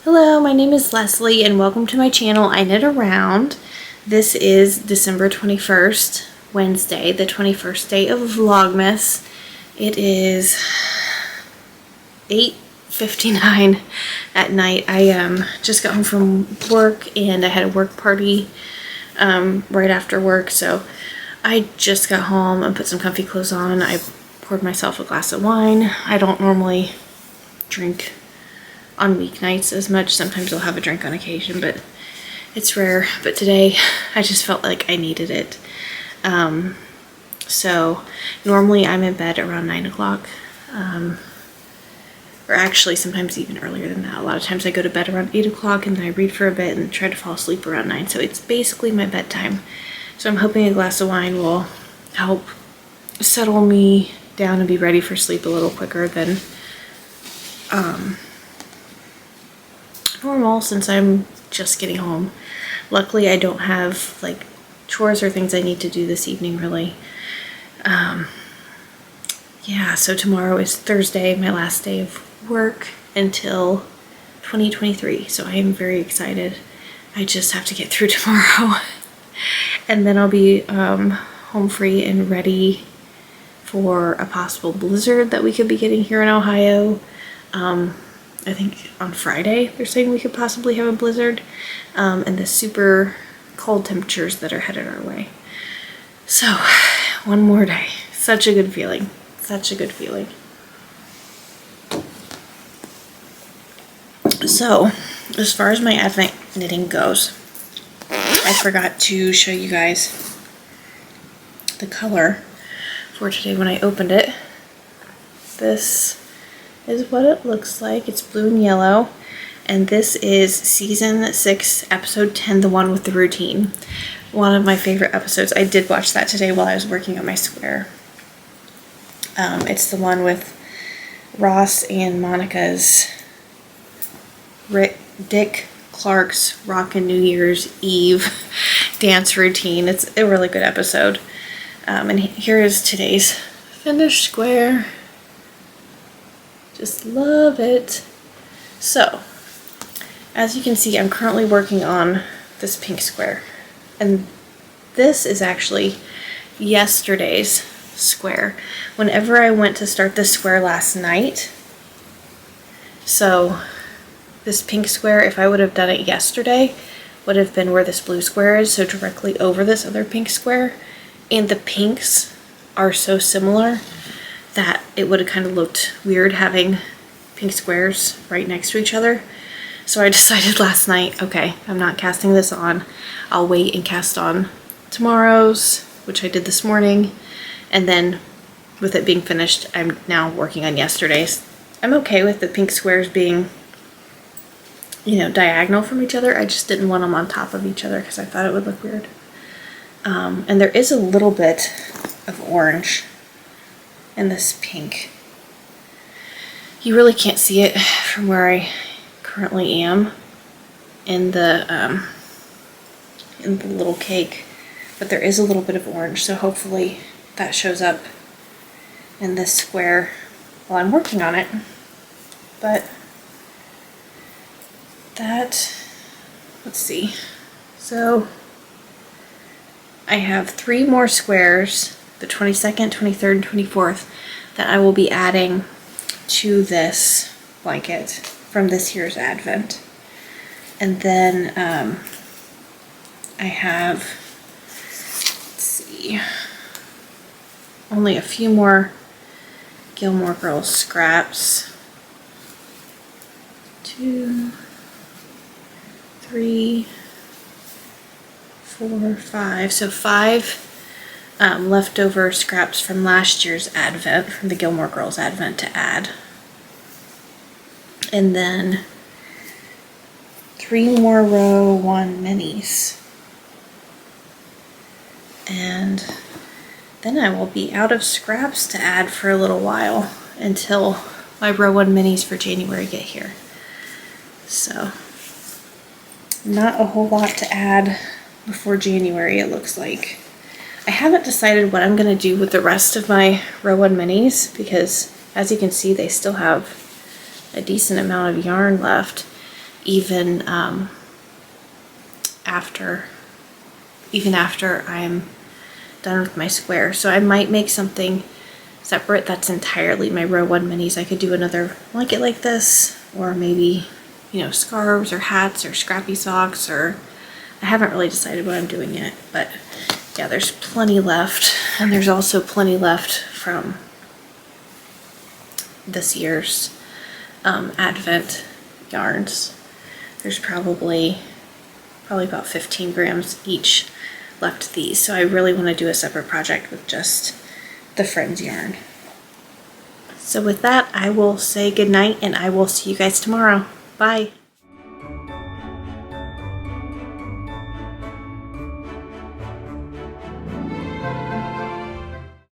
Hello, my name is Leslie and welcome to my channel, I Knit Around. This is December 21st, Wednesday, the 21st day of Vlogmas. It is 8:59 at night. I just got home from work and I had a work party right after work, so I just got home and put some comfy clothes on. I poured myself a glass of wine. I don't normally drink on weeknights as much. Sometimes I'll have a drink on occasion, but it's rare. But today I just felt like I needed it. So normally I'm in bed around 9 o'clock, or actually sometimes even earlier than that. A lot of times I go to bed around 8 o'clock and then I read for a bit and try to fall asleep around 9. So it's basically my bedtime. So I'm hoping a glass of wine will help settle me down and be ready for sleep a little quicker than normal, since I'm just getting home. Luckily I don't have like chores or things I need to do this evening really. Yeah, so tomorrow is Thursday, my last day of work until 2023, so I am very excited. I just have to get through tomorrow and then I'll be home free and ready for a possible blizzard that we could be getting here in Ohio. I think on Friday they're saying we could possibly have a blizzard, and the super cold temperatures that are headed our way. So one more day. Such a good feeling. Such a good feeling. So as far as my Advent knitting goes, I forgot to show you guys the color for today when I opened it. This is what it looks like. It's blue and yellow, and this is season 6 episode 10, the one with the routine. One of my favorite episodes. I did watch that today while I was working on my square. It's the one with Ross and Monica's Dick Clark's Rockin' New Year's Eve dance routine. It's a really good episode. And here is today's finished square. Just love it. So, as you can see, I'm currently working on this pink square. And this is actually yesterday's square. Whenever I went to start this square last night, so this pink square, if I would have done it yesterday, would have been where this blue square is, so directly over this other pink square. And the pinks are so similar that it would have kind of looked weird having pink squares right next to each other. So I decided last night, okay, I'm not casting this on. I'll wait and cast on tomorrow's, which I did this morning. And then with it being finished, I'm now working on yesterday's. I'm okay with the pink squares being, you know, diagonal from each other. I just didn't want them on top of each other because I thought it would look weird. And there is a little bit of orange in this pink. You really can't see it from where I currently am in the little cake, but there is a little bit of orange, so hopefully that shows up in this square while I'm working on it. But that, let's see, so I have 3 more squares, the 22nd, 23rd, and 24th, that I will be adding to this blanket from this year's Advent. And then I have, let's see, only a few more Gilmore Girls scraps. 2, 3, 4, 5. So 5 leftover scraps from last year's Advent, from the Gilmore Girls Advent, to add. And then 3 more row 1 minis. And then I will be out of scraps to add for a little while until my row 1 minis for January get here. So not a whole lot to add before January, it looks like. I haven't decided what I'm going to do with the rest of my row 1 minis because, as you can see, they still have a decent amount of yarn left. even after I'm done with my square. So I might make something separate that's entirely my row 1 minis. I could do another blanket like this, or maybe, you know, scarves or hats or scrappy socks, or I haven't really decided what I'm doing yet. But yeah, there's plenty left, and there's also plenty left from this year's Advent yarns. There's probably about 15 grams each left of these, so I really want to do a separate project with just the Friends yarn. So with that, I will say goodnight, and I will see you guys tomorrow. Bye.